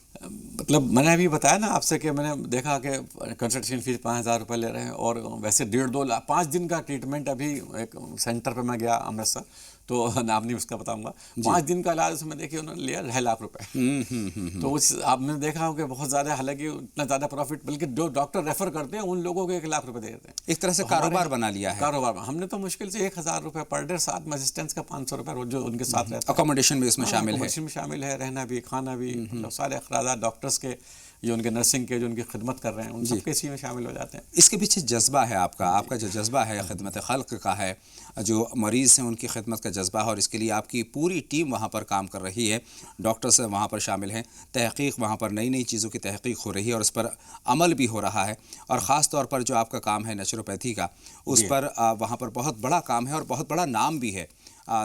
مطلب میں نے ابھی بتایا نا آپ سے کہ میں نے دیکھا کہ کنسلٹیشن فیس 5,000 روپے لے رہے ہیں, اور ویسے 1.5-2 لاکھ 5 دن کا ٹریٹمنٹ. ابھی ایک سینٹر پہ میں گیا امرتسر, تو نام نہیں اس کا بتاؤں گا. 5 دن کا علاج اس میں دیکھیے انہوں نے لیا 2.5 لاکھ روپے. تو اس آپ نے دیکھا ہو کہ بہت زیادہ، حالانکہ اتنا زیادہ پروفٹ، بلکہ جو ڈاکٹر ریفر کرتے ہیں ان لوگوں کو 1 لاکھ روپے دے دیتے ہیں.
ایک طرح سے کاروبار بنا لیا ہے.
کاروبار ہم نے تو مشکل سے 1000 روپے پر ڈے، ساتھ میں اسسٹنس کا 500 روپے روز جو ان کے ساتھ رہتا ہے.
اکوموڈیشن بھی اس میں شامل ہے.
اکوموڈیشن میں شامل ہے، رہنا بھی، کھانا بھی، مطلب سارے اخراجات ڈاکٹرس کے، جو ان کے نرسنگ کے، جو ان کی خدمت کر رہے ہیں، ان سب کے اسی میں شامل ہو جاتے ہیں.
اس کے پیچھے جذبہ ہے آپ کا جو جذبہ ہے خدمت خلق کا ہے، جو مریض ہیں ان کی خدمت کا جذبہ ہے، اور اس کے لیے آپ کی پوری ٹیم وہاں پر کام کر رہی ہے. ڈاکٹرز وہاں پر شامل ہیں، تحقیق وہاں پر نئی چیزوں کی تحقیق ہو رہی ہے اور اس پر عمل بھی ہو رہا ہے. اور خاص طور پر جو آپ کا کام ہے نیچروپیتھی کا، اس پر وہاں پر بہت بڑا کام ہے اور بہت بڑا نام بھی ہے.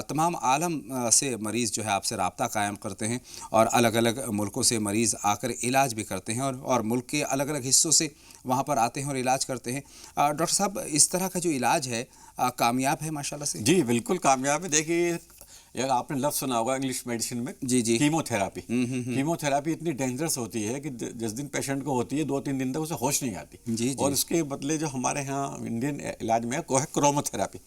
تمام عالم سے مریض جو ہے آپ سے رابطہ قائم کرتے ہیں اور الگ الگ ملکوں سے مریض آ کر علاج بھی کرتے ہیں اور ملک کے الگ الگ حصوں سے وہاں پر آتے ہیں اور علاج کرتے ہیں. ڈاکٹر صاحب، اس طرح کا جو علاج ہے کامیاب ہے ماشاءاللہ سے؟
جی بالکل کامیاب ہے. دیکھیے اگر آپ نے لفظ سنا ہوگا انگلش میڈیسن میں، کیمو تھراپی. کیمو تھراپی اتنی ڈینجرس ہوتی ہے کہ جس دن پیشنٹ کو ہوتی ہے 2-3 دن تک اسے ہوش نہیں آتی. اور اس کے بدلے جو ہمارے ہاں انڈین علاج میں ہے کرومو تھراپی.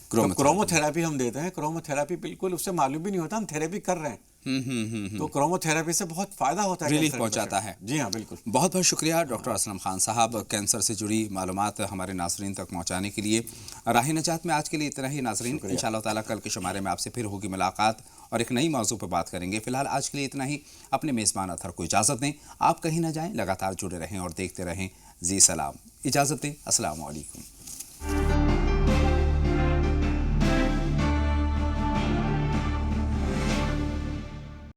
کرومو تھراپی ہم دیتے ہیں. کرومو تھراپی بالکل اس سے معلوم بھی نہیں ہوتا ہم تھراپی کر رہے ہیں. تو کرومو تھراپی سے بہت فائدہ ہوتا ہے،
ریلیف پہنچاتا ہے.
جی ہاں بالکل.
بہت بہت شکریہ ڈاکٹر اسلم خان صاحب، کینسر سے جڑی معلومات ہمارے ناظرین تک پہنچانے کے لیے. راہ نجات میں آج کے لیے اتنا ہی ناظرین. انشاءاللہ تعالیٰ کل کے شمارے میں آپ سے پھر ہوگی ملاقات اور ایک نئی موضوع پہ بات کریں گے. فی الحال آج کے لیے اتنا ہی. اپنے میزبان اطہر کو اجازت دیں. آپ کہیں نہ جائیں، لگاتار جڑے رہیں اور دیکھتے رہیں زی سلام. اجازت دیں. السلام علیکم.